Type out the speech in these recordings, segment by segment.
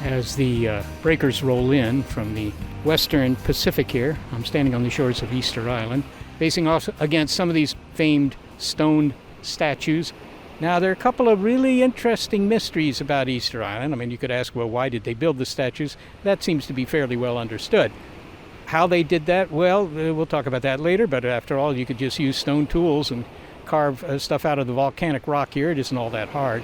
As the breakers roll in from the western Pacific here, I'm standing on the shores of Easter Island, facing off against some of these famed stone statues. Now, there are a couple of really interesting mysteries about Easter Island. I mean, you could ask, well, why did they build the statues? That seems to be fairly well understood. How they did that, well, we'll talk about that later, but after all, you could just use stone tools and carve stuff out of the volcanic rock here. It isn't all that hard.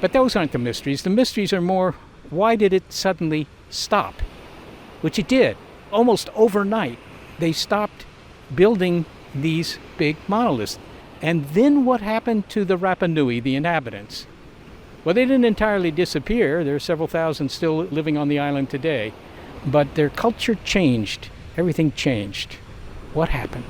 But those aren't the mysteries. The mysteries are more, why did it suddenly stop? Which it did. Almost overnight, they stopped building these big monoliths. And then what happened to the Rapa Nui, the inhabitants? Well, they didn't entirely disappear. There are several thousand still living on the island today. But their culture changed. Everything changed. What happened?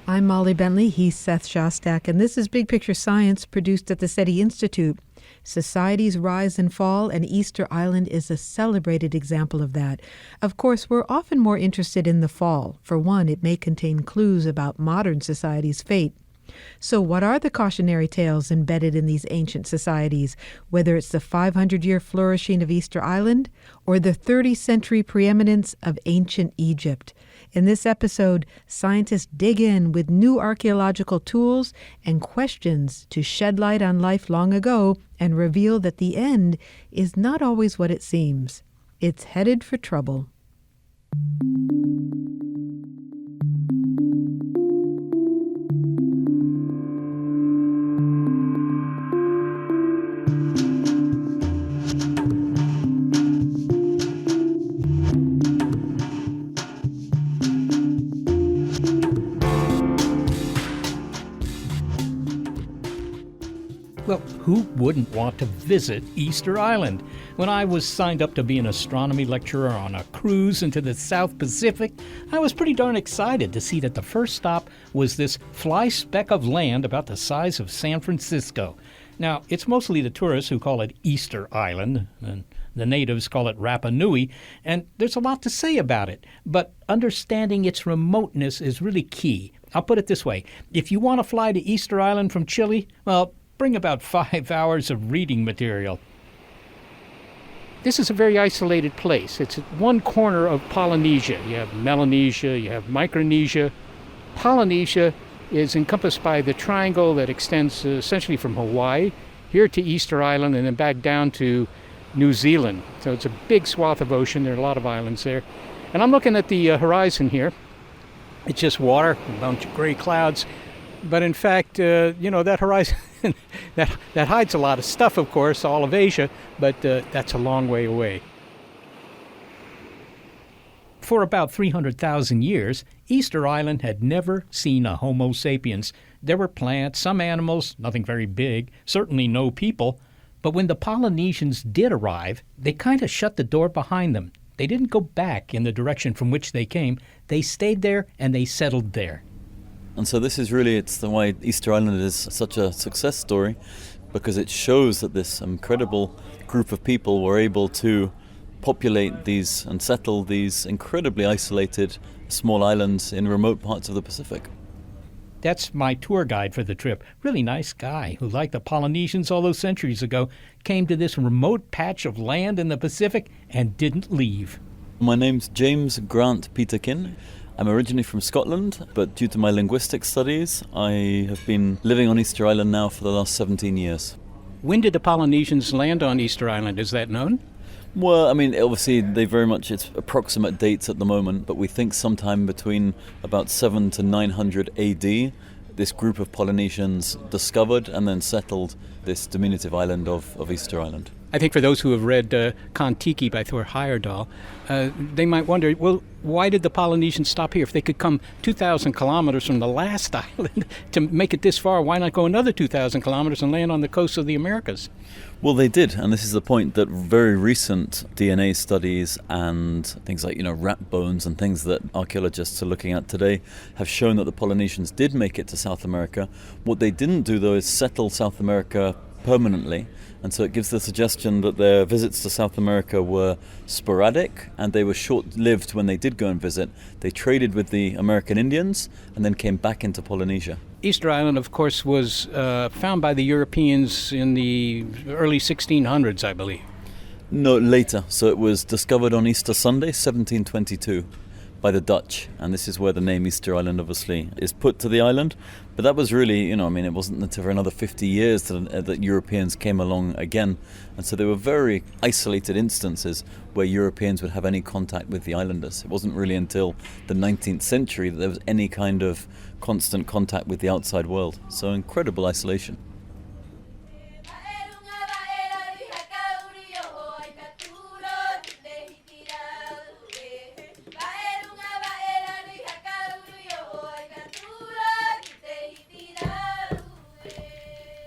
I'm Molly Bentley. He's Seth Shostak. And this is Big Picture Science, produced at the SETI Institute. Societies rise and fall, and Easter Island is a celebrated example of that. Of course, we're often more interested in the fall. For one, it may contain clues about modern society's fate. So what are the cautionary tales embedded in these ancient societies, whether it's the 500-year flourishing of Easter Island or the 30th-century preeminence of ancient Egypt? In this episode, scientists dig in with new archaeological tools and questions to shed light on life long ago and reveal that the end is not always what it seems. It's headed for trouble. Well, who wouldn't want to visit Easter Island? When I was signed up to be an astronomy lecturer on a cruise into the South Pacific, I was pretty darn excited to see that the first stop was this fly speck of land about the size of San Francisco. Now, it's mostly the tourists who call it Easter Island, and the natives call it Rapa Nui, and there's a lot to say about it, but understanding its remoteness is really key. I'll put it this way. If you want to fly to Easter Island from Chile, well, bring about 5 hours of reading material. This is a very isolated place. It's at one corner of Polynesia. You have Melanesia, you have Micronesia. Polynesia is encompassed by the triangle that extends essentially from Hawaii here to Easter Island and then back down to New Zealand. So it's a big swath of ocean. There are a lot of islands there. And I'm looking at the horizon here. It's just water, a bunch of gray clouds. But in fact, that horizon, that hides a lot of stuff, of course, all of Asia, but that's a long way away. For about 300,000 years, Easter Island had never seen a Homo sapiens. There were plants, some animals, nothing very big, certainly no people. But when the Polynesians did arrive, they kind of shut the door behind them. They didn't go back in the direction from which they came. They stayed there and they settled there. And so this is really, it's the why Easter Island is such a success story, because it shows that this incredible group of people were able to populate these and settle these incredibly isolated small islands in remote parts of the Pacific. That's my tour guide for the trip. Really nice guy who, like the Polynesians all those centuries ago, came to this remote patch of land in the Pacific and didn't leave. My name's James Grant Peterkin. I'm originally from Scotland, but due to my linguistic studies, I have been living on Easter Island now for the last 17 years. When did the Polynesians land on Easter Island? Is that known? Well, I mean, obviously, it's approximate dates at the moment, but we think sometime between about 7 to 900 AD, this group of Polynesians discovered and then settled this diminutive island of Easter Island. I think for those who have read Kon-Tiki by Thor Heyerdahl, they might wonder, well, why did the Polynesians stop here? If they could come 2,000 kilometers from the last island to make it this far, why not go another 2,000 kilometers and land on the coast of the Americas? Well, they did, and this is the point that very recent DNA studies and things like, rat bones and things that archaeologists are looking at today have shown that the Polynesians did make it to South America. What they didn't do, though, is settle South America permanently. And so it gives the suggestion that their visits to South America were sporadic and they were short-lived when they did go and visit. They traded with the American Indians and then came back into Polynesia. Easter Island, of course, was found by the Europeans in the early 1600s, I believe. No, later. So it was discovered on Easter Sunday, 1722, by the Dutch. And this is where the name Easter Island obviously is put to the island. But that was really, it wasn't until another 50 years that Europeans came along again. And so there were very isolated instances where Europeans would have any contact with the islanders. It wasn't really until the 19th century that there was any kind of constant contact with the outside world. So incredible isolation.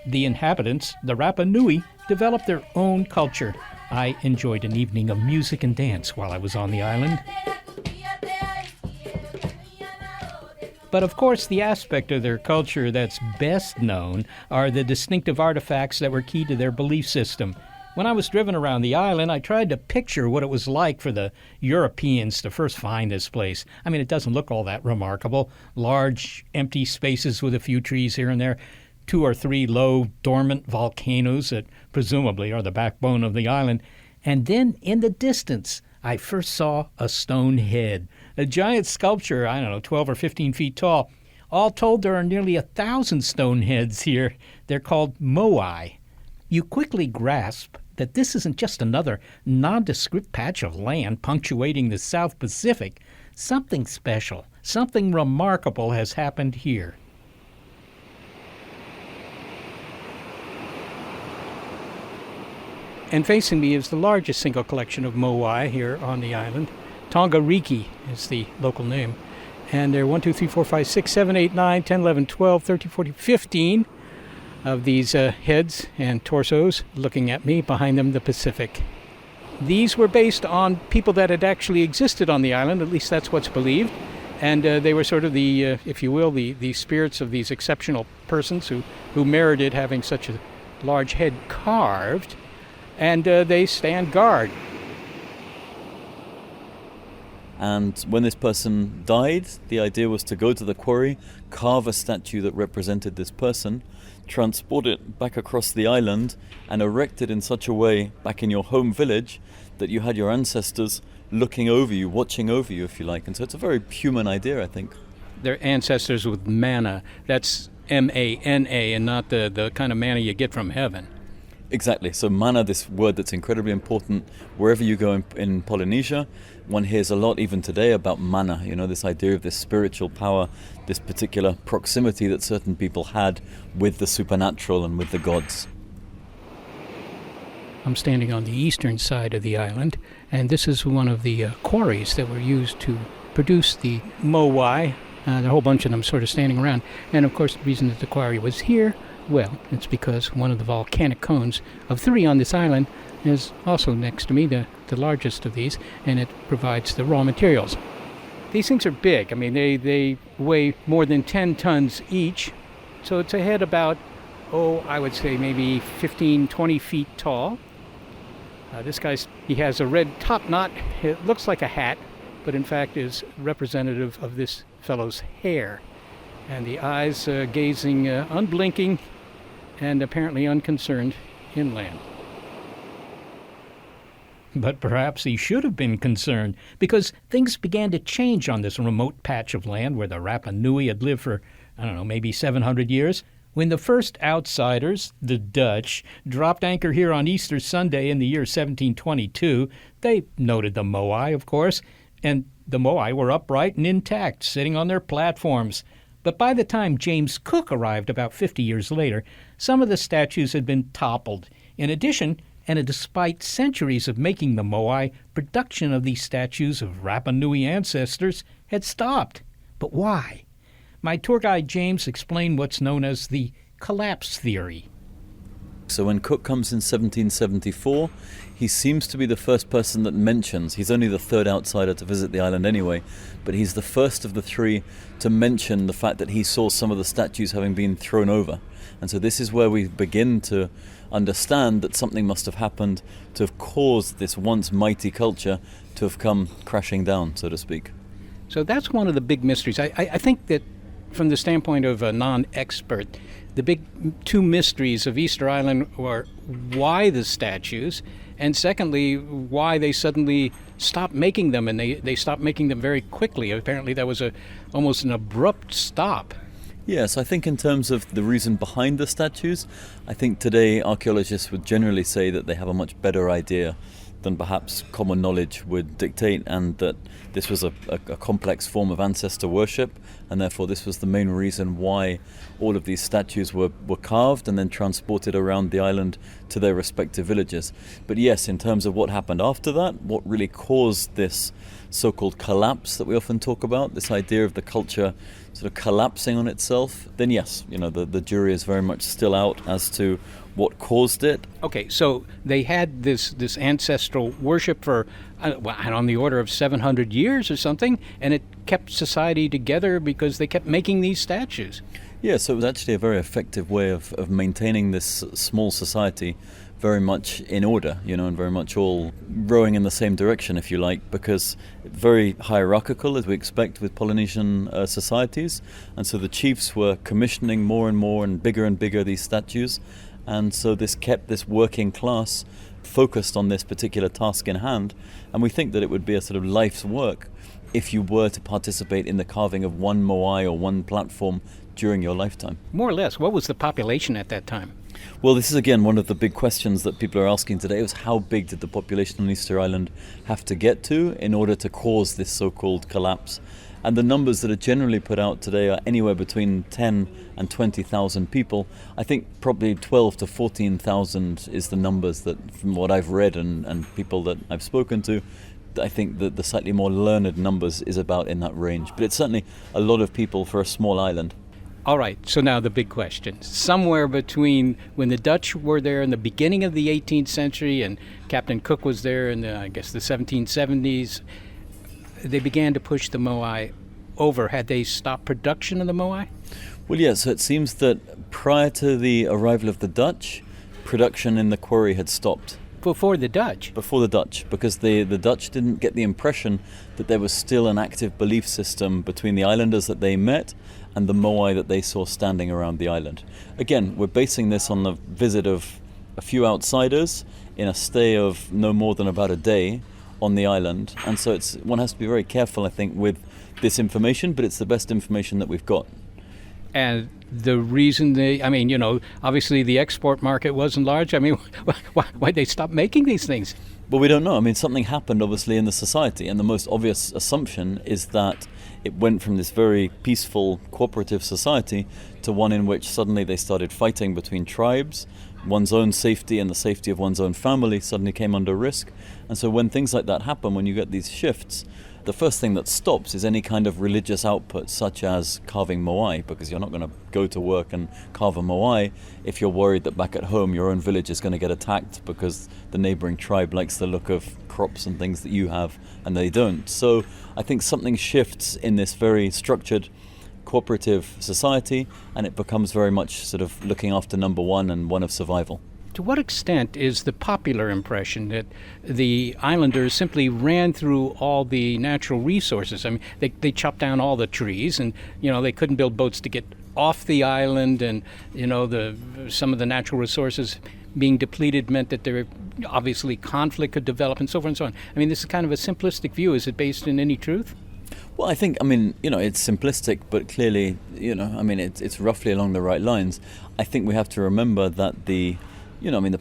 The inhabitants, the Rapa Nui, developed their own culture. I enjoyed an evening of music and dance while I was on the island. But of course, the aspect of their culture that's best known are the distinctive artifacts that were key to their belief system. When I was driven around the island, I tried to picture what it was like for the Europeans to first find this place. I mean, it doesn't look all that remarkable. Large, empty spaces with a few trees here and there. 2 or 3 low, dormant volcanoes that presumably are the backbone of the island. And then in the distance, I first saw a stone head, a giant sculpture, 12 or 15 feet tall. All told, there are nearly 1,000 stone heads here. They're called moai. You quickly grasp that this isn't just another nondescript patch of land punctuating the South Pacific. Something special, something remarkable has happened here. And facing me is the largest single collection of moai here on the island. Tongariki is the local name. And there are 1, 2, 3, 4, 5, 6, 7, 8, 9, 10, 11, 12, 13, 14, 15 of these heads and torsos looking at me, behind them the Pacific. These were based on people that had actually existed on the island, at least that's what's believed. And they were sort of the, if you will, the spirits of these exceptional persons who merited having such a large head carved. And they stand guard. And when this person died, the idea was to go to the quarry, carve a statue that represented this person, transport it back across the island, and erect it in such a way back in your home village that you had your ancestors looking over you, watching over you, if you like. And so it's a very human idea, I think. Their ancestors with manna. That's M-A-N-A, and not the kind of manna you get from heaven. Exactly. So manna, this word that's incredibly important wherever you go in Polynesia. One hears a lot even today about manna, this idea of this spiritual power, this particular proximity that certain people had with the supernatural and with the gods. I'm standing on the eastern side of the island, and this is one of the quarries that were used to produce the moai. There are a whole bunch of them sort of standing around. And of course, the reason that the quarry was here, well, it's because one of the volcanic cones of 3 on this island is also next to me, the largest of these, and it provides the raw materials. These things are big. I mean, they weigh more than 10 tons each, so it's a head about, I would say maybe 15, 20 feet tall. This he has a red top knot. It looks like a hat, but in fact is representative of this fellow's hair. And the eyes gazing unblinking and apparently unconcerned inland. But perhaps he should have been concerned, because things began to change on this remote patch of land where the Rapa Nui had lived for, maybe 700 years. When the first outsiders, the Dutch, dropped anchor here on Easter Sunday in the year 1722, they noted the moai, of course, and the moai were upright and intact, sitting on their platforms. But by the time James Cook arrived about 50 years later, some of the statues had been toppled. In addition, and despite centuries of making the moai, production of these statues of Rapa Nui ancestors had stopped. But why? My tour guide James explained what's known as the collapse theory. So when Cook comes in 1774, he seems to be the first person that mentions, he's only the 3rd outsider to visit the island anyway, but he's the first of the 3 to mention the fact that he saw some of the statues having been thrown over. And so this is where we begin to understand that something must have happened to have caused this once mighty culture to have come crashing down, so to speak. So that's one of the big mysteries. I think that from the standpoint of a non-expert, the big 2 mysteries of Easter Island are why the statues And secondly, why they suddenly stopped making them, and they stopped making them very quickly. Apparently that was almost an abrupt stop. Yes, I think in terms of the reason behind the statues, I think today archaeologists would generally say that they have a much better idea than perhaps common knowledge would dictate, and that this was a complex form of ancestor worship, and therefore this was the main reason why all of these statues were carved and then transported around the island to their respective villages. But yes, in terms of what happened after that, what really caused this so-called collapse that we often talk about, this idea of the culture sort of collapsing on itself, then yes, the jury is very much still out as to what caused it. Okay, so they had this ancestral worship for on the order of 700 years or something, and it kept society together because they kept making these statues. Yeah, so it was actually a very effective way of maintaining this small society very much in order, and very much all rowing in the same direction, if you like, because very hierarchical, as we expect with Polynesian societies. And so the chiefs were commissioning more and bigger these statues. And so this kept this working class focused on this particular task in hand. And we think that it would be a sort of life's work if you were to participate in the carving of one moai or one platform during your lifetime. More or less, what was the population at that time? Well, this is again one of the big questions that people are asking today, was how big did the population on Easter Island have to get to in order to cause this so-called collapse? And the numbers that are generally put out today are anywhere between 10 and 20,000 people. I think probably 12 to 14,000 is the numbers that, from what I've read and people that I've spoken to, I think that the slightly more learned numbers is about in that range. But it's certainly a lot of people for a small island. All right, so now the big question. Somewhere between when the Dutch were there in the beginning of the 18th century and Captain Cook was there in, the 1770s, they began to push the moai over. Had they stopped production of the moai? Well, yeah, so it seems that prior to the arrival of the Dutch, production in the quarry had stopped. Before the Dutch? Before the Dutch, because the Dutch didn't get the impression that there was still an active belief system between the islanders that they met and the moai that they saw standing around the island. Again, we're basing this on the visit of a few outsiders in a stay of no more than about a day on the island, and so one has to be very careful, I think, with this information, but it's the best information that we've got. And the reason obviously the export market wasn't large. Why'd they stop making these things? Well, we don't know. Something happened obviously in the society, and the most obvious assumption is that it went from this very peaceful, cooperative society to one in which suddenly they started fighting between tribes. One's own safety and the safety of one's own family suddenly came under risk. And so when things like that happen, when you get these shifts, the first thing that stops is any kind of religious output, such as carving moai, because you're not going to go to work and carve a moai if you're worried that back at home your own village is going to get attacked because the neighboring tribe likes the look of crops and things that you have and they don't. So I think something shifts in this very structured cooperative society, and it becomes very much sort of looking after number one and one of survival. To what extent is the popular impression that the islanders simply ran through all the natural resources? They chopped down all the trees, and they couldn't build boats to get off the island, and some of the natural resources being depleted meant that there obviously conflict could develop, and so forth and so on. This is kind of a simplistic view. Is it based in any truth? Well, I think, it's simplistic, but clearly, it's roughly along the right lines. I think we have to remember that the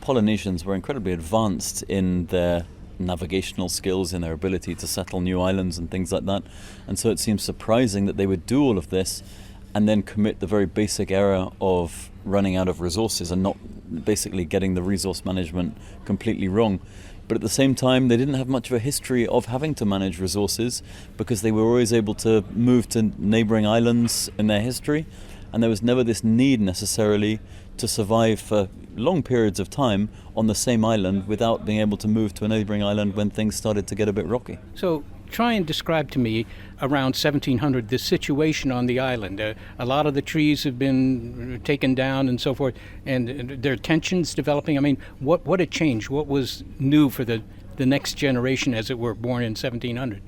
Polynesians were incredibly advanced in their navigational skills, in their ability to settle new islands and things like that. And so it seems surprising that they would do all of this and then commit the very basic error of running out of resources and not basically getting the resource management completely wrong. But at the same time, they didn't have much of a history of having to manage resources because they were always able to move to neighboring islands in their history. And there was never this need necessarily to survive for long periods of time on the same island without being able to move to a neighboring island when things started to get a bit rocky. So try and describe to me around 1700 the situation on the island. A lot of the trees have been taken down and so forth, and there are tensions developing. What had changed? What was new for the next generation, as it were, born in 1700?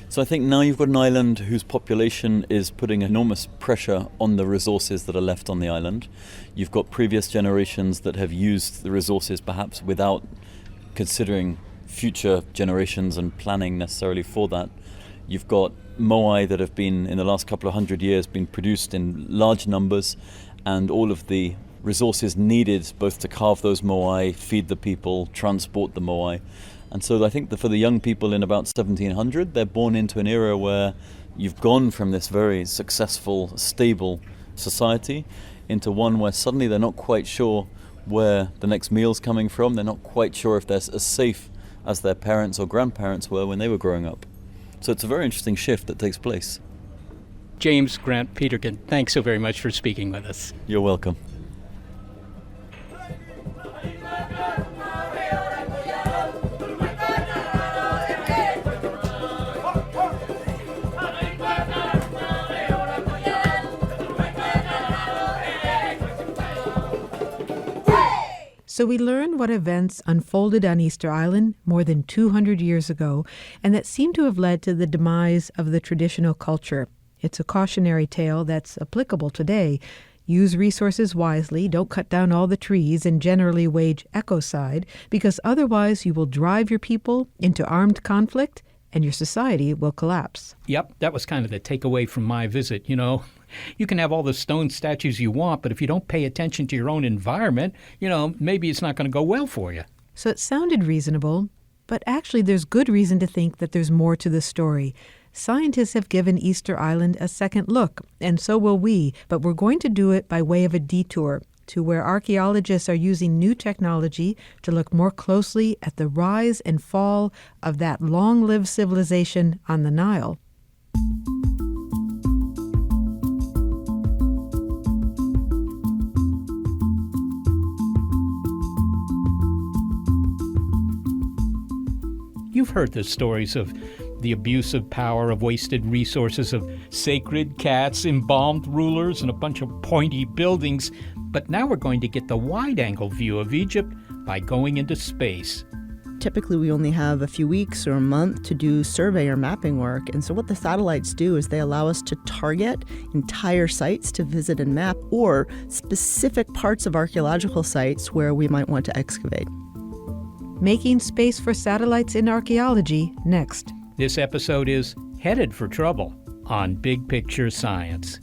So I think now you've got an island whose population is putting enormous pressure on the resources that are left on the island. You've got previous generations that have used the resources perhaps without considering future generations and planning necessarily for that. You've got moai that have been, in the last couple of hundred years, been produced in large numbers, and all of the resources needed both to carve those moai, feed the people, transport the moai. And so I think that for the young people in about 1700, they're born into an era where you've gone from this very successful, stable society into one where suddenly they're not quite sure where the next meal's coming from. They're not quite sure if they're as safe as their parents or grandparents were when they were growing up. So it's a very interesting shift that takes place. James Grant Peterkin, thanks so very much for speaking with us. You're welcome. So we learn what events unfolded on Easter Island more than 200 years ago, and that seem to have led to the demise of the traditional culture. It's a cautionary tale that's applicable today. Use resources wisely, don't cut down all the trees, and generally wage ecocide, because otherwise you will drive your people into armed conflict and your society will collapse. Yep, that was kind of the takeaway from my visit. You can have all the stone statues you want, but if you don't pay attention to your own environment, maybe it's not going to go well for you. So it sounded reasonable, but actually there's good reason to think that there's more to the story. Scientists have given Easter Island a second look, and so will we, but we're going to do it by way of a detour to where archaeologists are using new technology to look more closely at the rise and fall of that long-lived civilization on the Nile. You've heard the stories of the abuse of power, of wasted resources, of sacred cats, embalmed rulers, and a bunch of pointy buildings. But now we're going to get the wide-angle view of Egypt by going into space. Typically, we only have a few weeks or a month to do survey or mapping work. And so what the satellites do is they allow us to target entire sites to visit and map, or specific parts of archaeological sites where we might want to excavate. Making space for satellites in archaeology next. This episode is Headed for Trouble on Big Picture Science.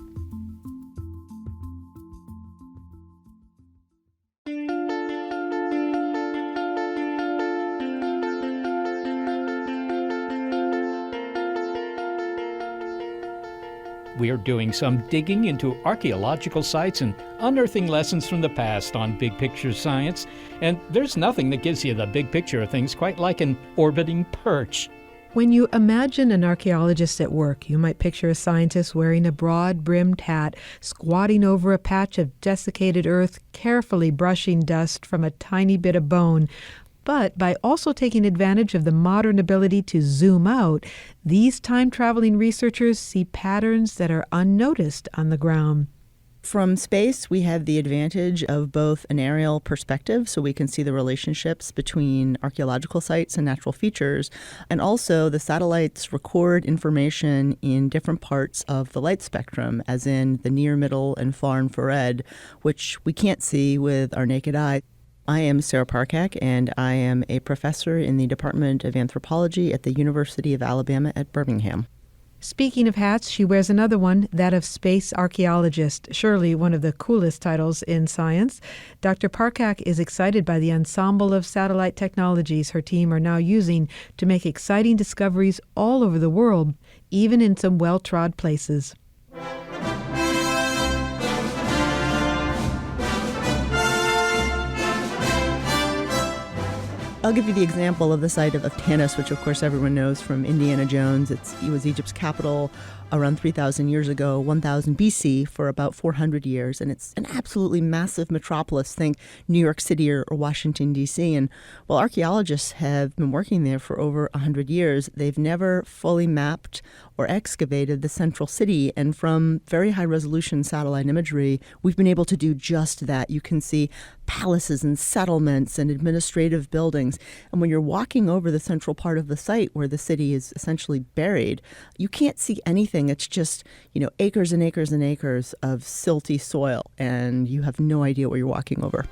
We are doing some digging into archaeological sites and unearthing lessons from the past on Big Picture Science. And there's nothing that gives you the big picture of things quite like an orbiting perch. When you imagine an archaeologist at work, you might picture a scientist wearing a broad-brimmed hat, squatting over a patch of desiccated earth, carefully brushing dust from a tiny bit of bone. But by also taking advantage of the modern ability to zoom out, these time-traveling researchers see patterns that are unnoticed on the ground. From space, we have the advantage of both an aerial perspective, so we can see the relationships between archaeological sites and natural features, and also the satellites record information in different parts of the light spectrum, as in the near, middle, and far infrared, which we can't see with our naked eye. I am Sarah Parkak, and I am a professor in the Department of Anthropology at the University of Alabama at Birmingham. Speaking of hats, she wears another one, that of space archaeologist, surely one of the coolest titles in science. Dr. Parkak is excited by the ensemble of satellite technologies her team are now using to make exciting discoveries all over the world, even in some well-trod places. I'll give you the example of the site of Tanis, which of course everyone knows from Indiana Jones. It was Egypt's capital around 3,000 years ago, 1000 BC, for about 400 years. And it's an absolutely massive metropolis. Think New York City or Washington, D.C. And while archaeologists have been working there for over 100 years, they've never fully mapped or excavated the central city. And from very high-resolution satellite imagery, we've been able to do just that. You can see palaces and settlements and administrative buildings. And when you're walking over the central part of the site where the city is essentially buried, you can't see anything. It's just, acres and acres and acres of silty soil, and you have no idea what you're walking over.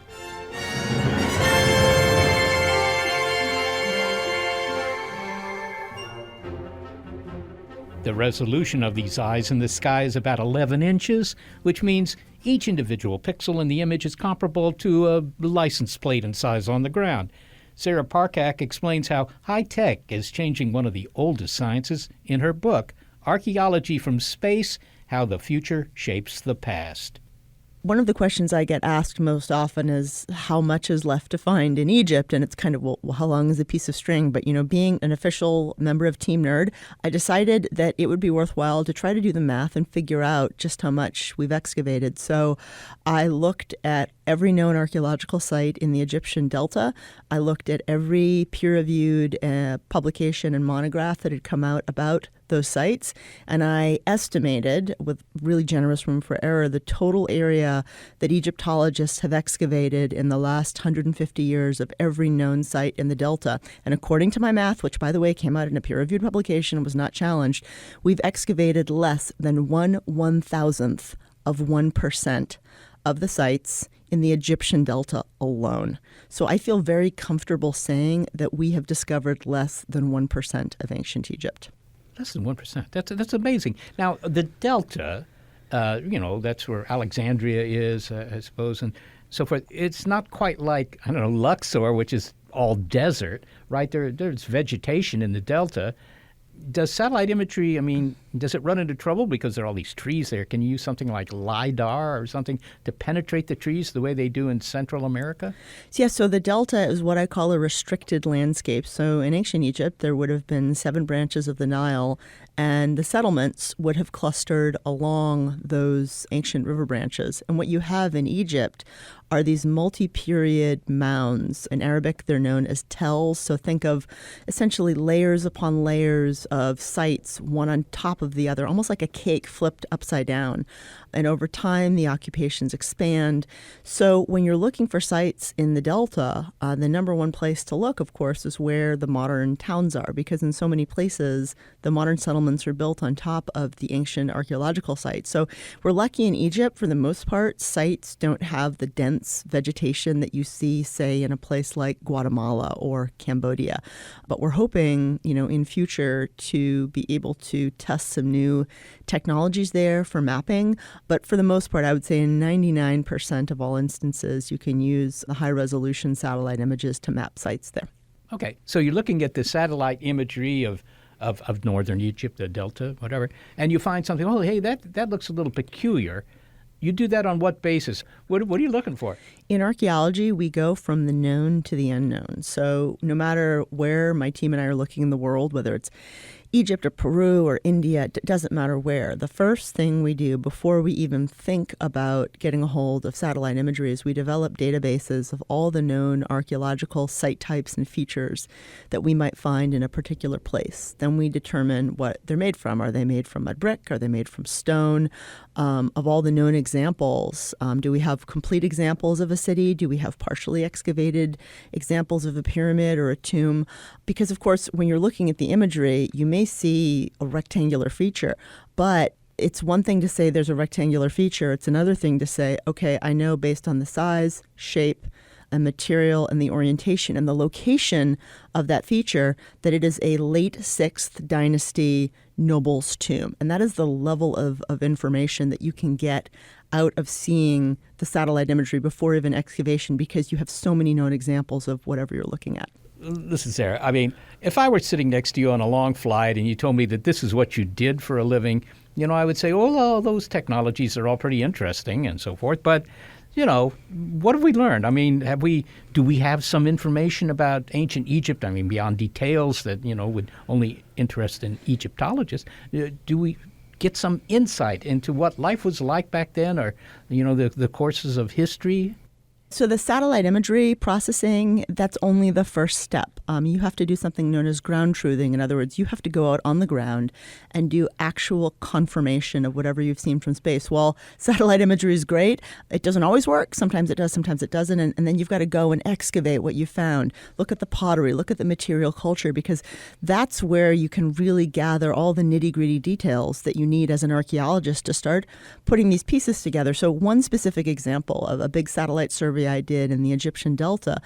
The resolution of these eyes in the sky is about 11 inches, which means each individual pixel in the image is comparable to a license plate in size on the ground. Sarah Parcak explains how high-tech is changing one of the oldest sciences in her book, Archaeology from Space: How the Future Shapes the Past. One of the questions I get asked most often is how much is left to find in Egypt? And it's kind of, well, how long is a piece of string? But, being an official member of Team Nerd, I decided that it would be worthwhile to try to do the math and figure out just how much we've excavated. So I looked at every known archaeological site in the Egyptian Delta. I looked at every peer-reviewed publication and monograph that had come out about those sites, and I estimated, with really generous room for error, the total area that Egyptologists have excavated in the last 150 years of every known site in the Delta. And according to my math, which, by the way, came out in a peer-reviewed publication and was not challenged, we've excavated less than 1/1000th of 1% of the sites in the Egyptian Delta alone. So I feel very comfortable saying that we have discovered less than 1% of ancient Egypt. Less than 1%. That's amazing. Now, the Delta, that's where Alexandria is, I suppose, and so forth. It's not quite like, Luxor, which is all desert, right? There's vegetation in the Delta. Does satellite imagery, does it run into trouble because there are all these trees there? Can you use something like LIDAR or something to penetrate the trees the way they do in Central America? So the Delta is what I call a restricted landscape. So in ancient Egypt, there would have been 7 branches of the Nile, and the settlements would have clustered along those ancient river branches. And what you have in Egypt are these multi-period mounds. In Arabic, they're known as tells. So think of essentially layers upon layers of sites, one on top of the other, almost like a cake flipped upside down. And over time, the occupations expand. So when you're looking for sites in the Delta, the number one place to look, of course, is where the modern towns are, because in so many places, the modern settlements are built on top of the ancient archaeological sites. So we're lucky in Egypt, for the most part, sites don't have the dense vegetation that you see, say, in a place like Guatemala or Cambodia. But we're hoping, in future to be able to test some new technologies there for mapping. But for the most part, I would say in 99% of all instances, you can use the high-resolution satellite images to map sites there. Okay, so you're looking at the satellite imagery of northern Egypt, the Delta, whatever, and you find something, hey, that looks a little peculiar. You do that on what basis? What are you looking for? In archaeology, we go from the known to the unknown. So no matter where my team and I are looking in the world, whether it's Egypt or Peru or India, it doesn't matter where. The first thing we do before we even think about getting a hold of satellite imagery is we develop databases of all the known archaeological site types and features that we might find in a particular place. Then we determine what they're made from. Are they made from mud brick? Are they made from stone? Of all the known examples, do we have complete examples of a city? Do we have partially excavated examples of a pyramid or a tomb? Because, of course, when you're looking at the imagery, you may see a rectangular feature, but it's one thing to say there's a rectangular feature. It's another thing to say, okay, I know based on the size, shape, and material and the orientation and the location of that feature that it is a late 6th dynasty noble's tomb. And that is the level of information that you can get out of seeing the satellite imagery before even excavation, because you have so many known examples of whatever you're looking at. Listen, Sarah, if I were sitting next to you on a long flight and you told me that this is what you did for a living, I would say, well, those technologies are all pretty interesting and so forth. But, what have we learned? Do we have some information about ancient Egypt? Beyond details that, would only interest an Egyptologist. Do we get some insight into what life was like back then, or, the courses of history? So the satellite imagery processing, that's only the first step. You have to do something known as ground truthing. In other words, you have to go out on the ground and do actual confirmation of whatever you've seen from space. While satellite imagery is great, it doesn't always work. Sometimes it does, sometimes it doesn't. And then you've got to go and excavate what you found. Look at the pottery, look at the material culture, because that's where you can really gather all the nitty-gritty details that you need as an archaeologist to start putting these pieces together. So one specific example of a big satellite survey discovery I did in the Egyptian Delta,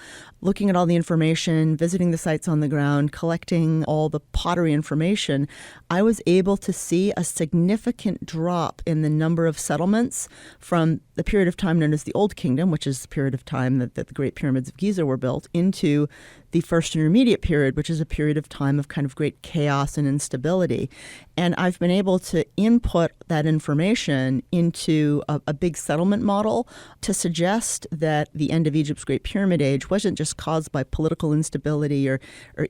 looking at all the information, visiting the sites on the ground, collecting all the pottery information, I was able to see a significant drop in the number of settlements from the period of time known as the Old Kingdom, which is the period of time that the Great Pyramids of Giza were built, into the First Intermediate period, which is a period of time of kind of great chaos and instability. And I've been able to input that information into a big settlement model to suggest that the end of Egypt's Great Pyramid Age wasn't just caused by political instability or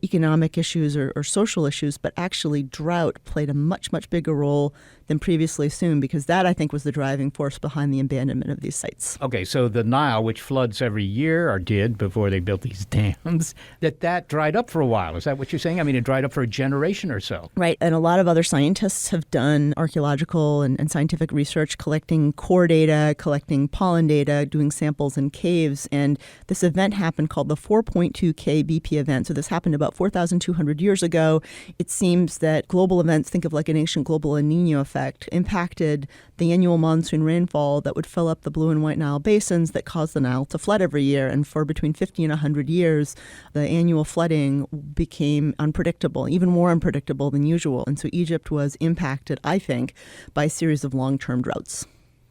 economic issues or social issues, but actually drought played a much, much bigger role than previously assumed, because that, I think, was the driving force behind the abandonment of these sites. Okay, so the Nile, which floods every year, or did before they built these dams, that dried up for a while. Is that what you're saying? I mean, it dried up for a generation or so. Right, and a lot of other scientists have done archaeological and scientific research, collecting core data, collecting pollen data, doing samples in caves, and this event happened called the 4.2K BP event. So this happened about 4,200 years ago. It seems that global events, think of like an ancient global El Nino effect, impacted the annual monsoon rainfall that would fill up the Blue and White Nile basins that caused the Nile to flood every year. And for between 50 and 100 years, the annual flooding became unpredictable, even more unpredictable than usual. And so Egypt was impacted, I think, by a series of long-term droughts.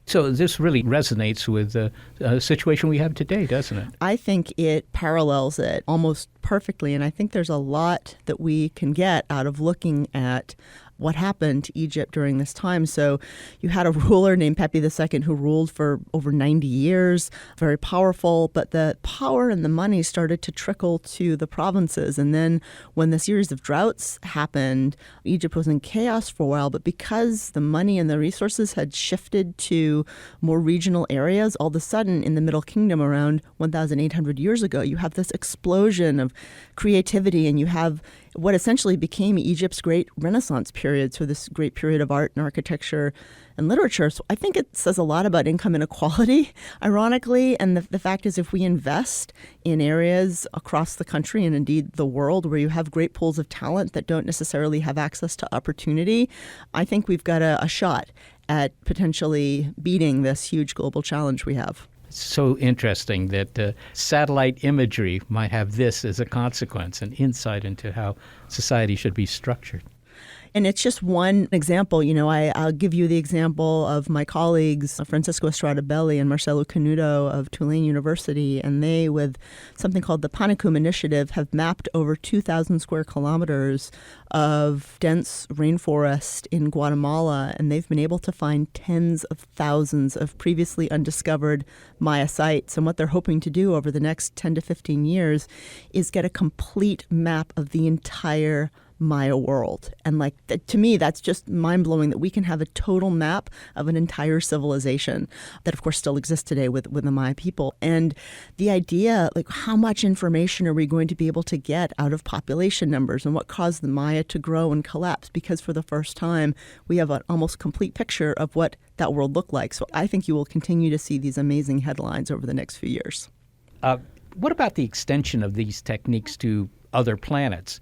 So this really resonates with the situation we have today, doesn't it? I think it parallels it almost perfectly, and I think there's a lot that we can get out of looking at what happened to Egypt during this time. So you had a ruler named Pepi II who ruled for over 90 years, very powerful, but the power and the money started to trickle to the provinces. And then when the series of droughts happened, Egypt was in chaos for a while, but because the money and the resources had shifted to more regional areas, all of a sudden in the Middle Kingdom around 1,800 years ago, you have this explosion of creativity, and you have what essentially became Egypt's great Renaissance period, so this great period of art and architecture and literature. So I think it says a lot about income inequality, ironically, and the fact is if we invest in areas across the country and indeed the world where you have great pools of talent that don't necessarily have access to opportunity, I think we've got a shot at potentially beating this huge global challenge we have. So interesting that satellite imagery might have this as a consequence, an insight into how society should be structured. And it's just one example. You know, I'll give you the example of my colleagues, Francisco Estrada Belli and Marcelo Canudo of Tulane University, and they, with something called the Panicum Initiative, have mapped over 2,000 square kilometers of dense rainforest in Guatemala, and they've been able to find tens of thousands of previously undiscovered Maya sites. And what they're hoping to do over the next 10 to 15 years is get a complete map of the entire Maya world. And to me, that's just mind-blowing that we can have a total map of an entire civilization that, of course, still exists today with the Maya people. And the idea, how much information are we going to be able to get out of population numbers and what caused the Maya to grow and collapse? Because for the first time, we have an almost complete picture of what that world looked like. So I think you will continue to see these amazing headlines over the next few years. What about the extension of these techniques to other planets?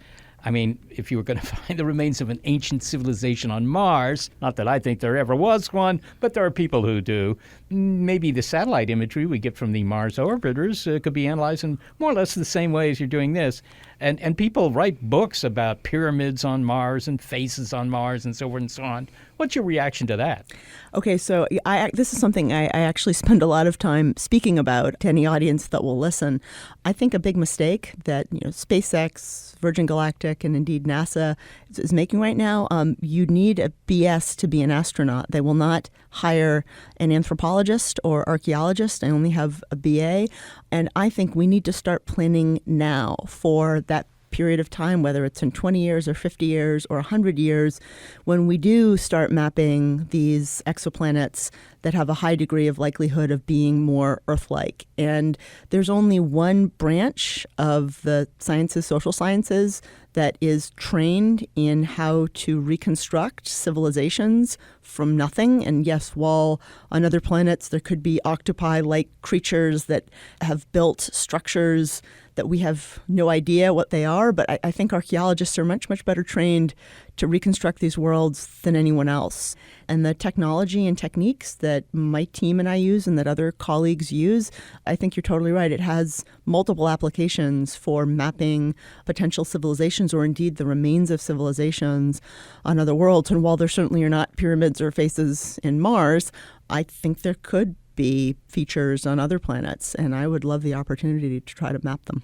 I mean, if you were going to find the remains of an ancient civilization on Mars, not that I think there ever was one, but there are people who do, maybe the satellite imagery we get from the Mars orbiters could be analyzed in more or less the same way as you're doing this. And people write books about pyramids on Mars and faces on Mars and so forth and so on. What's your reaction to that? Okay, so this is something I actually spend a lot of time speaking about to any audience that will listen. I think a big mistake that SpaceX, Virgin Galactic, and indeed NASA is making right now, you need a BS to be an astronaut. They will not hire an anthropologist or archaeologist. I only have a BA. And I think we need to start planning now for that period of time, whether it's in 20 years or 50 years or 100 years, when we do start mapping these exoplanets that have a high degree of likelihood of being more Earth-like. And there's only one branch of the sciences, social sciences, that is trained in how to reconstruct civilizations from nothing. And yes, while on other planets there could be octopi-like creatures that have built structures that we have no idea what they are, but I think archaeologists are much, much better trained to reconstruct these worlds than anyone else. And the technology and techniques that my team and I use and that other colleagues use, I think you're totally right. It has multiple applications for mapping potential civilizations or indeed the remains of civilizations on other worlds. And while there certainly are not pyramids or faces in Mars, I think there could be features on other planets, and I would love the opportunity to try to map them.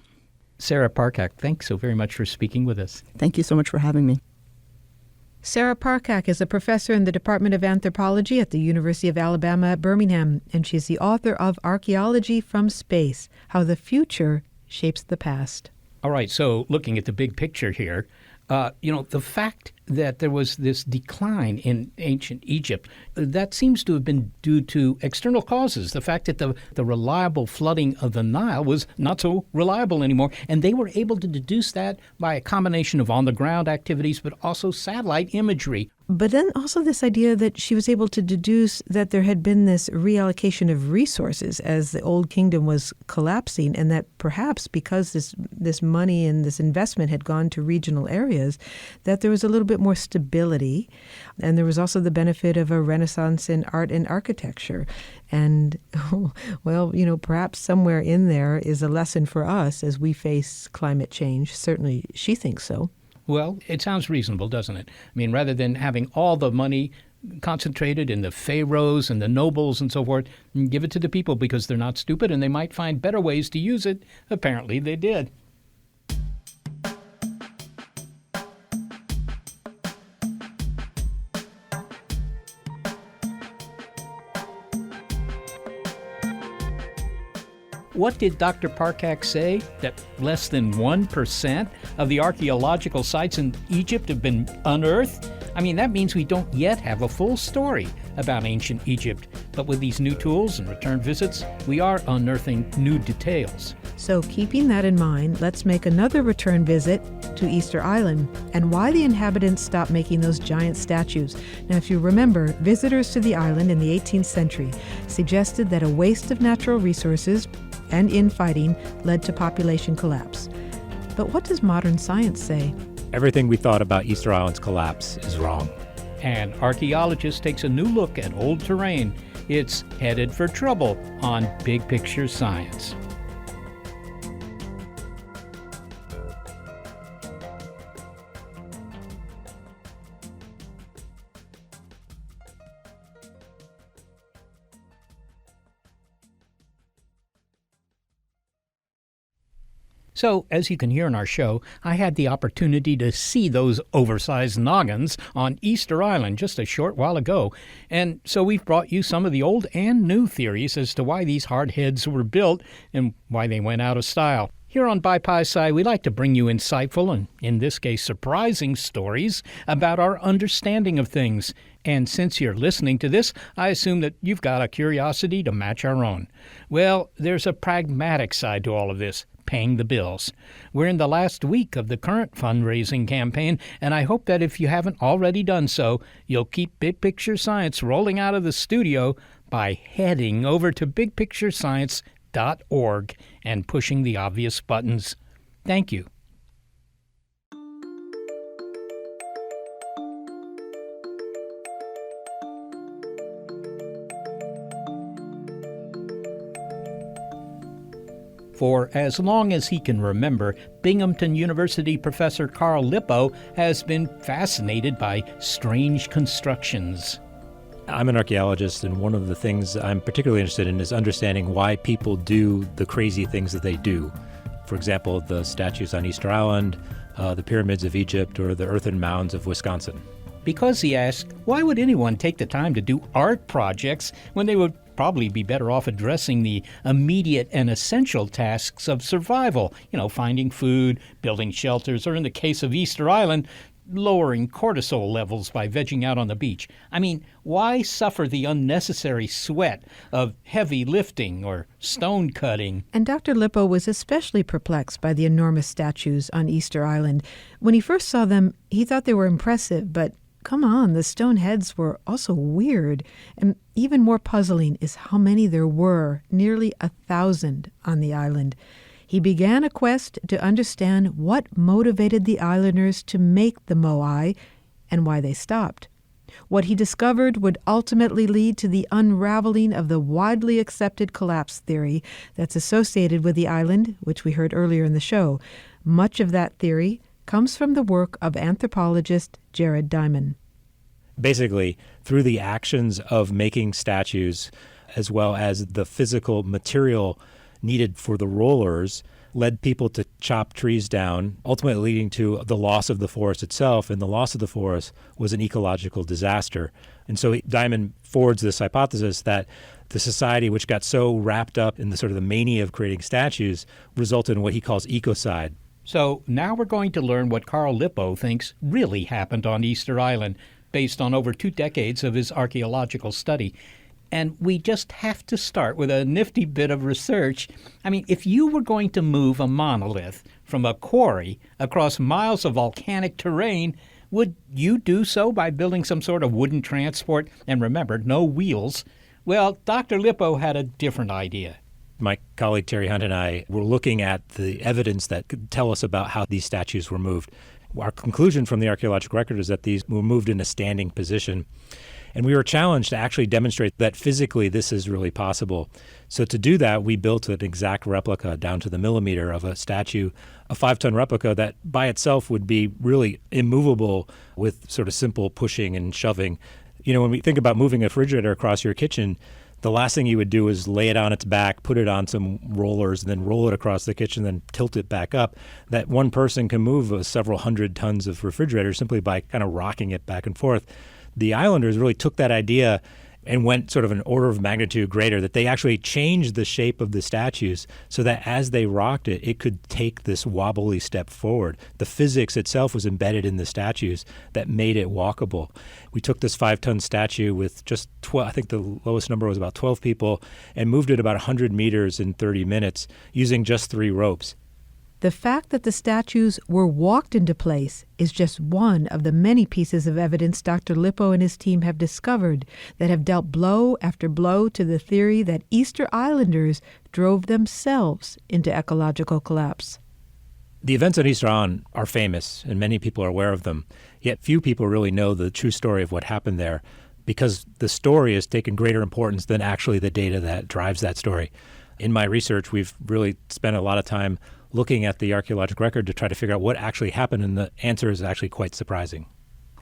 Sarah Parkak, thanks so very much for speaking with us. Thank you so much for having me. Sarah Parkak is a professor in the Department of Anthropology at the University of Alabama at Birmingham, and she's the author of Archaeology from Space: How the Future Shapes the Past. All right, so looking at the big picture here, the fact that there was this decline in ancient Egypt, that seems to have been due to external causes. The fact that the reliable flooding of the Nile was not so reliable anymore. And they were able to deduce that by a combination of on-the-ground activities, but also satellite imagery. But then also this idea that she was able to deduce that there had been this reallocation of resources as the old kingdom was collapsing, and that perhaps because this money and this investment had gone to regional areas, that there was a little bit more stability. And there was also the benefit of a renaissance in art and architecture. And, perhaps somewhere in there is a lesson for us as we face climate change. Certainly she thinks so. Well, it sounds reasonable, doesn't it? I mean, rather than having all the money concentrated in the pharaohs and the nobles and so forth, give it to the people because they're not stupid and they might find better ways to use it. Apparently they did. What did Dr. Parkak say? That less than 1% of the archaeological sites in Egypt have been unearthed? I mean, that means we don't yet have a full story about ancient Egypt. But with these new tools and return visits, we are unearthing new details. So keeping that in mind, let's make another return visit to Easter Island and why the inhabitants stopped making those giant statues. Now, if you remember, visitors to the island in the 18th century suggested that a waste of natural resources and infighting led to population collapse. But what does modern science say? Everything we thought about Easter Island's collapse is wrong. An archaeologist takes a new look at old terrain. It's headed for trouble on Big Picture Science. So, as you can hear in our show, I had the opportunity to see those oversized noggins on Easter Island just a short while ago. And so we've brought you some of the old and new theories as to why these hard heads were built and why they went out of style. Here on By Pi's Side, we like to bring you insightful and, in this case, surprising stories about our understanding of things. And since you're listening to this, I assume that you've got a curiosity to match our own. Well, there's a pragmatic side to all of this. Paying the bills. We're in the last week of the current fundraising campaign, and I hope that if you haven't already done so, you'll keep Big Picture Science rolling out of the studio by heading over to bigpicturescience.org and pushing the obvious buttons. Thank you. For as long as he can remember, Binghamton University professor Carl Lippo has been fascinated by strange constructions. I'm an archaeologist, and one of the things I'm particularly interested in is understanding why people do the crazy things that they do. For example, the statues on Easter Island, the pyramids of Egypt, or the earthen mounds of Wisconsin. Because, he asked, why would anyone take the time to do art projects when they would probably be better off addressing the immediate and essential tasks of survival, finding food, building shelters, or in the case of Easter Island, lowering cortisol levels by vegging out on the beach. I mean, why suffer the unnecessary sweat of heavy lifting or stone cutting? And Dr. Lippo was especially perplexed by the enormous statues on Easter Island. When he first saw them, he thought they were impressive, but come on, the stone heads were also weird. And even more puzzling is how many there were, nearly 1,000 on the island. He began a quest to understand what motivated the islanders to make the moai and why they stopped. What he discovered would ultimately lead to the unraveling of the widely accepted collapse theory that's associated with the island, which we heard earlier in the show. Much of that theory comes from the work of anthropologist Jared Diamond. Basically, through the actions of making statues, as well as the physical material needed for the rollers, led people to chop trees down, ultimately leading to the loss of the forest itself. And the loss of the forest was an ecological disaster. And so Diamond forwards this hypothesis that the society, which got so wrapped up in the sort of the mania of creating statues, resulted in what he calls ecocide. So now we're going to learn what Carl Lippo thinks really happened on Easter Island, based on over 2 decades of his archaeological study. And we just have to start with a nifty bit of research. I mean, if you were going to move a monolith from a quarry across miles of volcanic terrain, would you do so by building some sort of wooden transport? And remember, no wheels. Well, Dr. Lippo had a different idea. My colleague Terry Hunt and I were looking at the evidence that could tell us about how these statues were moved. Our conclusion from the archaeological record is that these were moved in a standing position. And we were challenged to actually demonstrate that physically this is really possible. So to do that, we built an exact replica down to the millimeter of a statue, a 5-ton replica that by itself would be really immovable with sort of simple pushing and shoving. You know, when we think about moving a refrigerator across your kitchen, the last thing you would do is lay it on its back, put it on some rollers, and then roll it across the kitchen, then tilt it back up. That one person can move several hundred tons of refrigerator simply by kind of rocking it back and forth. The islanders really took that idea and went sort of an order of magnitude greater, that they actually changed the shape of the statues so that as they rocked it, it could take this wobbly step forward. The physics itself was embedded in the statues that made it walkable. We took this 5-ton statue with just 12, I think the lowest number was about 12 people, and moved it about 100 meters in 30 minutes using just 3 ropes. The fact that the statues were walked into place is just one of the many pieces of evidence Dr. Lippo and his team have discovered that have dealt blow after blow to the theory that Easter Islanders drove themselves into ecological collapse. The events on Easter Island are famous, and many people are aware of them, yet few people really know the true story of what happened there, because the story has taken greater importance than actually the data that drives that story. In my research, we've really spent a lot of time looking at the archaeological record to try to figure out what actually happened, and the answer is actually quite surprising.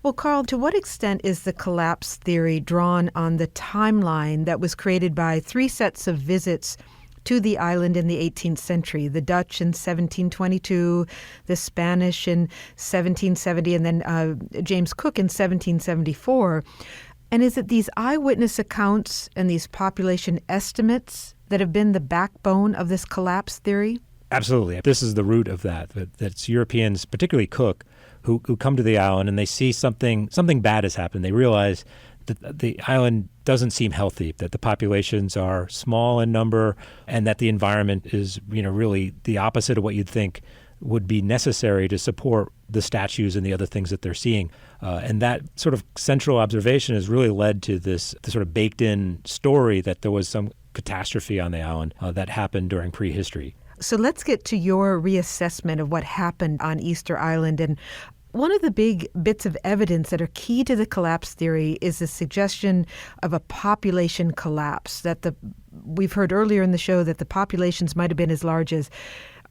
Well, Carl, to what extent is the collapse theory drawn on the timeline that was created by 3 sets of visits to the island in the 18th century, the Dutch in 1722, the Spanish in 1770, and then James Cook in 1774? And is it these eyewitness accounts and these population estimates that have been the backbone of this collapse theory? Absolutely. This is the root of that it's Europeans, particularly Cook, who come to the island and they see something bad has happened. They realize that the island doesn't seem healthy, that the populations are small in number, and that the environment is, really the opposite of what you'd think would be necessary to support the statues and the other things that they're seeing. And that sort of central observation has really led to this sort of baked-in story that there was some catastrophe on the island that happened during prehistory. So let's get to your reassessment of what happened on Easter Island. And one of the big bits of evidence that are key to the collapse theory is the suggestion of a population collapse, that we've heard earlier in the show that the populations might have been as large as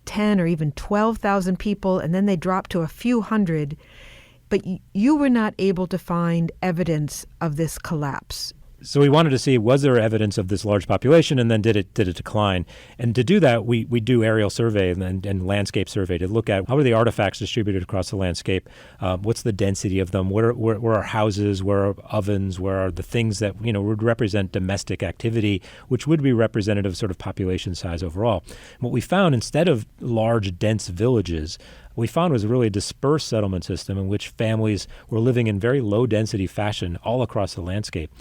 10 or even 12,000 people, and then they dropped to a few hundred. But you were not able to find evidence of this collapse. So we wanted to see, was there evidence of this large population, and then did it decline? And to do that, we do aerial survey and landscape survey to look at how are the artifacts distributed across the landscape, what's the density of them, where are houses, where are ovens, where are the things that would represent domestic activity, which would be representative of sort of population size overall. And what we found, instead of large, dense villages, we found was really a dispersed settlement system in which families were living in very low-density fashion all across the landscape,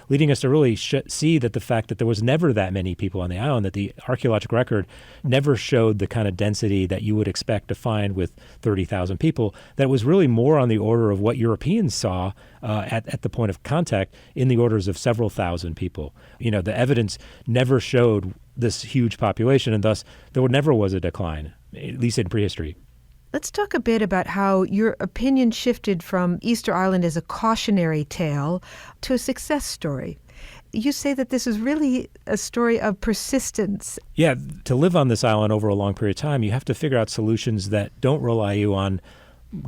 leading us to really see that the fact that there was never that many people on the island, that the archaeological record never showed the kind of density that you would expect to find with 30,000 people, that was really more on the order of what Europeans saw at the point of contact in the orders of several thousand people. The evidence never showed this huge population, and thus there never was a decline, at least in prehistory. Let's talk a bit about how your opinion shifted from Easter Island as a cautionary tale to a success story. You say that this is really a story of persistence. Yeah, to live on this island over a long period of time, you have to figure out solutions that don't rely you on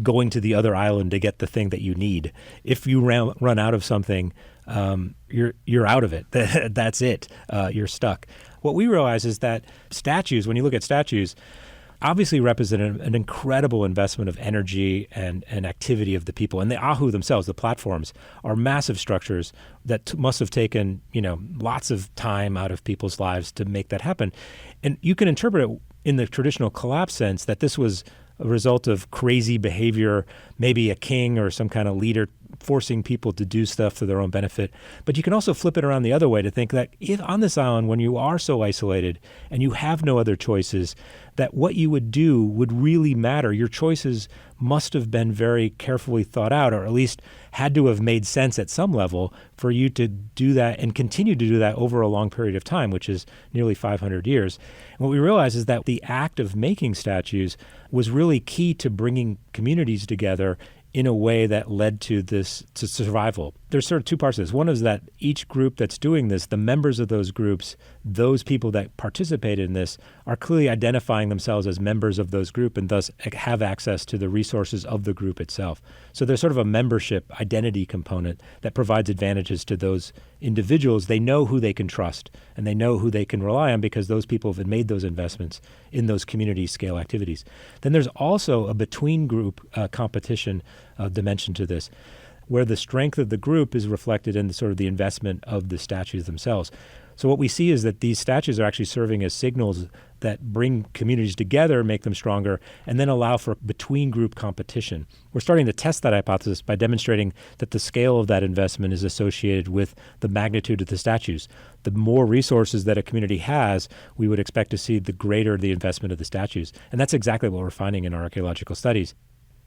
going to the other island to get the thing that you need. If you run out of something, you're out of it. That's it. You're stuck. What we realize is that statues, when you look at statues, obviously represent an incredible investment of energy and activity of the people. And the ahu themselves, the platforms, are massive structures that must have taken, lots of time out of people's lives to make that happen. And you can interpret it in the traditional collapse sense that this was a result of crazy behavior, maybe a king or some kind of leader forcing people to do stuff for their own benefit. But you can also flip it around the other way to think that if on this island, when you are so isolated and you have no other choices, that what you would do would really matter. Your choices must have been very carefully thought out, or at least had to have made sense at some level for you to do that and continue to do that over a long period of time, which is nearly 500 years. And what we realize is that the act of making statues was really key to bringing communities together in a way that led to survival. There's sort of two parts of this. One is that each group that's doing this, the members of those groups, those people that participated in this, are clearly identifying themselves as members of those groups and thus have access to the resources of the group itself. So there's sort of a membership identity component that provides advantages to those individuals. They know who they can trust and they know who they can rely on because those people have made those investments in those community scale activities. Then there's also a between group competition dimension to this, where the strength of the group is reflected in the sort of the investment of the statues themselves. So what we see is that these statues are actually serving as signals that bring communities together, make them stronger, and then allow for between-group competition. We're starting to test that hypothesis by demonstrating that the scale of that investment is associated with the magnitude of the statues. The more resources that a community has, we would expect to see the greater the investment of the statues. And that's exactly what we're finding in our archaeological studies.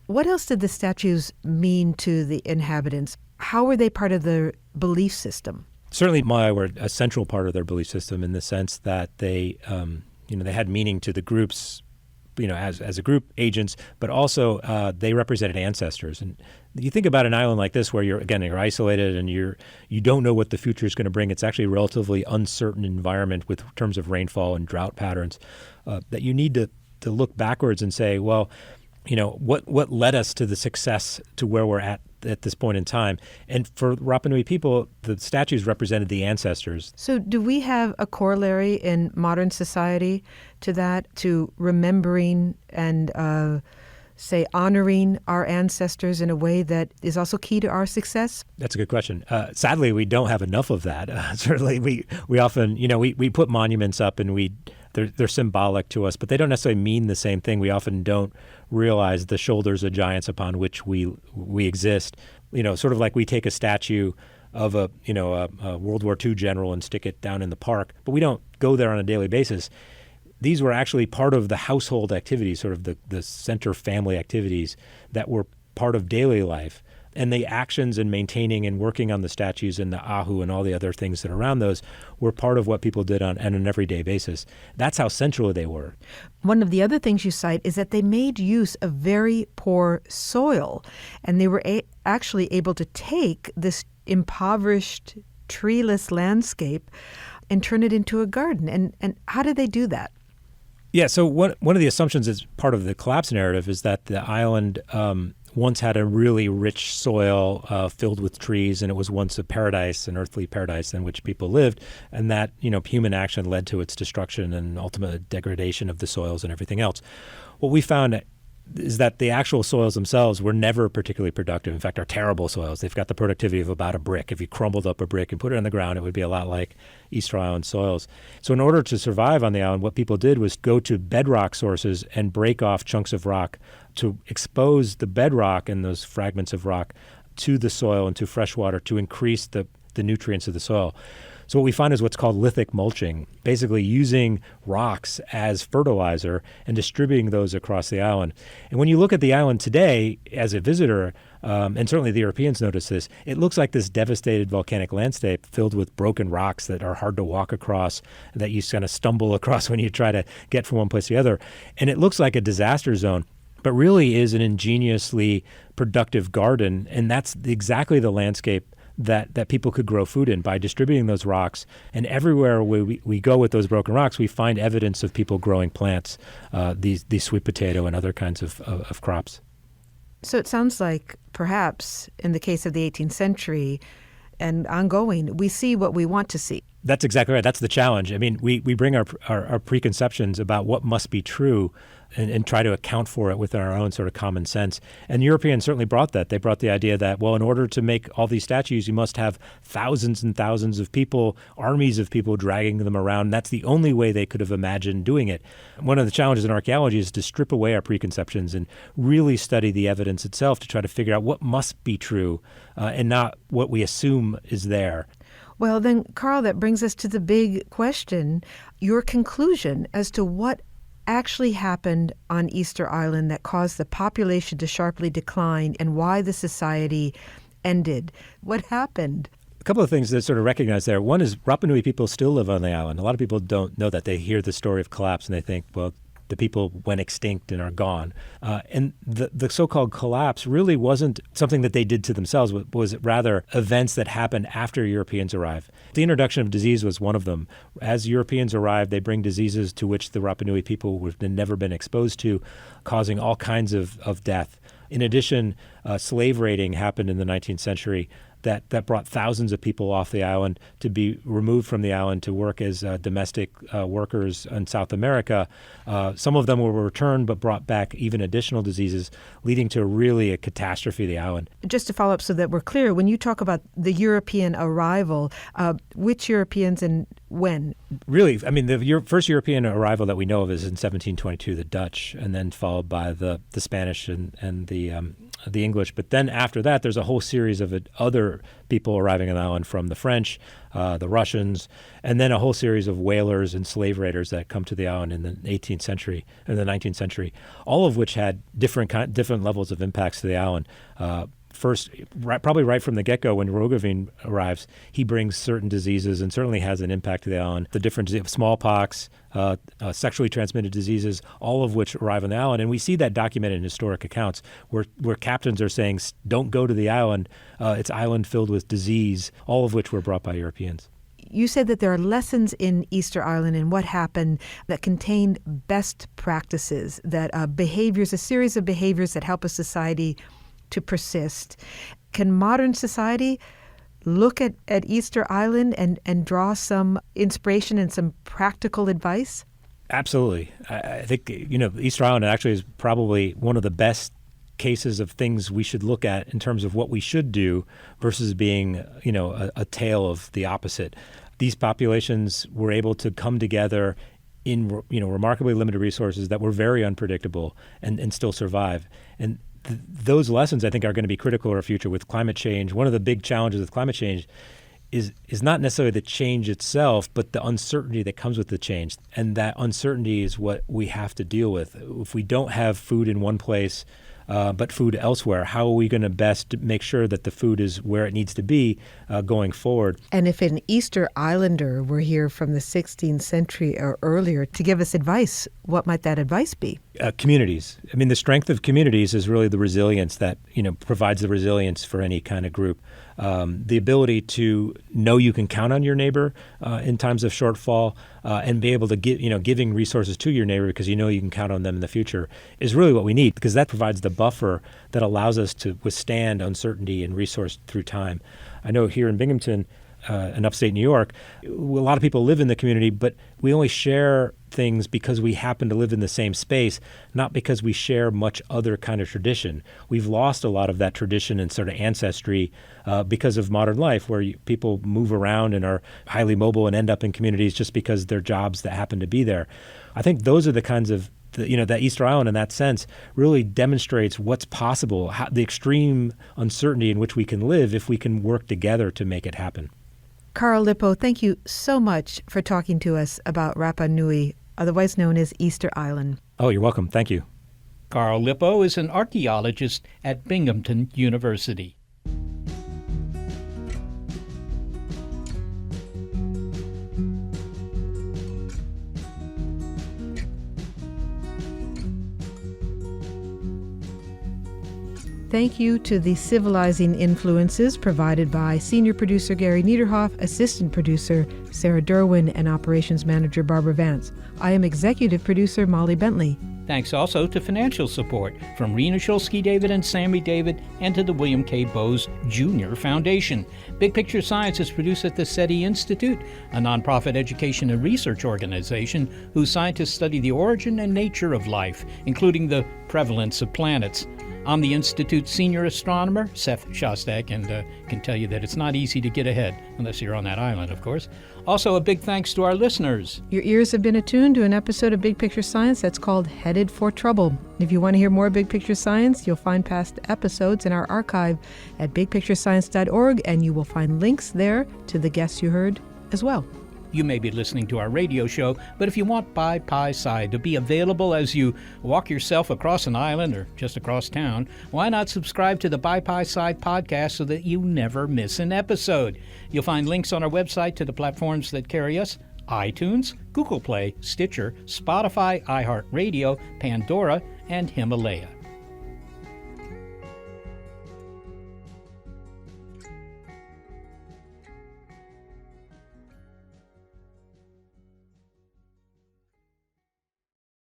What else did the statues mean to the inhabitants? How were they part of their belief system? Certainly Maya were a central part of their belief system in the sense that they had meaning to the groups, as a group agents, but also they represented ancestors. And you think about an island like this where you're isolated and you don't know what the future is going to bring. It's actually a relatively uncertain environment with terms of rainfall and drought patterns that you need to look backwards and say, well, what led us to the success to where we're at this point in time. And for Rapa Nui people, the statues represented the ancestors. So do we have a corollary in modern society to that, to remembering and, honoring our ancestors in a way that is also key to our success? That's a good question. Sadly, we don't have enough of that. Certainly, we often, we put monuments up and they're symbolic to us, but they don't necessarily mean the same thing. We often don't realize the shoulders of giants upon which we exist. Sort of like we take a statue of a World War II general and stick it down in the park, but we don't go there on a daily basis. These were actually part of the household activities, sort of the center family activities that were part of daily life. And the actions in maintaining and working on the statues and the ahu and all the other things that are around those were part of what people did on an everyday basis. That's how central they were. One of the other things you cite is that they made use of very poor soil, and they were actually able to take this impoverished, treeless landscape and turn it into a garden. And how did they do that? Yeah, so one of the assumptions as part of the collapse narrative is that the island once had a really rich soil filled with trees, and it was once a paradise, an earthly paradise in which people lived, and that human action led to its destruction and ultimate degradation of the soils and everything else. What we found is that the actual soils themselves were never particularly productive. In fact, are terrible soils. They've got the productivity of about a brick. If you crumbled up a brick and put it on the ground, it would be a lot like Easter Island soils. So in order to survive on the island, what people did was go to bedrock sources and break off chunks of rock to expose the bedrock and those fragments of rock to the soil and to fresh water to increase the nutrients of the soil. So what we find is what's called lithic mulching, basically using rocks as fertilizer and distributing those across the island. And when you look at the island today as a visitor, and certainly the Europeans notice this, it looks like this devastated volcanic landscape filled with broken rocks that are hard to walk across, that you kind of stumble across when you try to get from one place to the other. And it looks like a disaster zone, but really is an ingeniously productive garden. And that's exactly the landscape that people could grow food in by distributing those rocks. And everywhere we go with those broken rocks, we find evidence of people growing plants, these sweet potato and other kinds of crops. So it sounds like perhaps in the case of the 18th century and ongoing, we see what we want to see. That's exactly right. That's the challenge. I mean, we bring our preconceptions about what must be true and try to account for it with our own sort of common sense. And Europeans certainly brought that. They brought the idea that, well, in order to make all these statues, you must have thousands and thousands of people, armies of people dragging them around. That's the only way they could have imagined doing it. One of the challenges in archaeology is to strip away our preconceptions and really study the evidence itself to try to figure out what must be true and not what we assume is there. Well, then, Carl, that brings us to the big question, your conclusion as to what actually happened on Easter Island that caused the population to sharply decline and why the society ended. What happened? A couple of things that sort of recognize there. One is Rapa Nui people still live on the island. A lot of people don't know that. They hear the story of collapse and they think, well, the people went extinct and are gone. And the so-called collapse really wasn't something that they did to themselves, was rather events that happened after Europeans arrived. The introduction of disease was one of them. As Europeans arrived, they bring diseases to which the Rapa Nui people would have never been exposed to, causing all kinds of death. In addition, slave raiding happened in the 19th century that brought thousands of people off the island to be removed from the island to work as domestic workers in South America. Some of them were returned but brought back even additional diseases, leading to really a catastrophe of the island. Just to follow up so that we're clear, when you talk about the European arrival, which Europeans and when? Really, I mean, the first European arrival that we know of is in 1722, the Dutch, and then followed by the Spanish and the English. But then after that, there's a whole series of other people arriving on the island from the French, the Russians, and then a whole series of whalers and slave raiders that come to the island in the 18th century and the 19th century, all of which had different levels of impacts to the island. First, probably right from the get-go, when Roggeveen arrives, he brings certain diseases and certainly has an impact to the island. The different smallpox, sexually transmitted diseases, all of which arrive on the island. And we see that documented in historic accounts where captains are saying, don't go to the island. It's island filled with disease, all of which were brought by Europeans. You said that there are lessons in Easter Island and what happened that contained best practices, that behaviors, a series of behaviors that help a society to persist. Can modern society look at Easter Island and draw some inspiration and some practical advice? Absolutely. I think, Easter Island actually is probably one of the best cases of things we should look at in terms of what we should do versus being, a tale of the opposite. These populations were able to come together in, remarkably limited resources that were very unpredictable and still survive. And those lessons, I think, are going to be critical in our future with climate change. One of the big challenges with climate change is not necessarily the change itself, but the uncertainty that comes with the change. And that uncertainty is what we have to deal with. If we don't have food in one place, but food elsewhere, how are we going to best make sure that the food is where it needs to be going forward? And if an Easter Islander were here from the 16th century or earlier to give us advice, what might that advice be? Communities. I mean, the strength of communities is really the resilience that, provides the resilience for any kind of group. The ability to know you can count on your neighbor in times of shortfall and be able to giving resources to your neighbor because you can count on them in the future is really what we need, because that provides the buffer that allows us to withstand uncertainty and resource through time. I know here in Binghamton, in upstate New York, a lot of people live in the community, but we only share things because we happen to live in the same space, not because we share much other kind of tradition. We've lost a lot of that tradition and sort of ancestry because of modern life, where people move around and are highly mobile and end up in communities just because they're jobs that happen to be there. I think those are the kinds of that Easter Island, in that sense, really demonstrates what's possible, the extreme uncertainty in which we can live if we can work together to make it happen. Carl Lippo, thank you so much for talking to us about Rapa Nui, otherwise known as Easter Island. Oh, you're welcome. Thank you. Carl Lippo is an archaeologist at Binghamton University. Thank you to the civilizing influences provided by senior producer Gary Niederhoff, assistant producer Sarah Derwin, and operations manager Barbara Vance. I am executive producer Molly Bentley. Thanks also to financial support from Rena Shulsky-David and Sammy David, and to the William K. Bowes Jr. Foundation. Big Picture Science is produced at the SETI Institute, a nonprofit education and research organization whose scientists study the origin and nature of life, including the prevalence of planets. I'm the Institute's senior astronomer, Sept Shostak, and can tell you that it's not easy to get ahead, unless you're on that island, of course. Also, a big thanks to our listeners. Your ears have been attuned to an episode of Big Picture Science that's called Headed for Trouble. If you want to hear more Big Picture Science, you'll find past episodes in our archive at bigpicturescience.org, and you will find links there to the guests you heard as well. You may be listening to our radio show, but if you want Pi Sci to be available as you walk yourself across an island or just across town, why not subscribe to the Pi Sci podcast so that you never miss an episode? You'll find links on our website to the platforms that carry us: iTunes, Google Play, Stitcher, Spotify, iHeartRadio, Pandora, and Himalaya.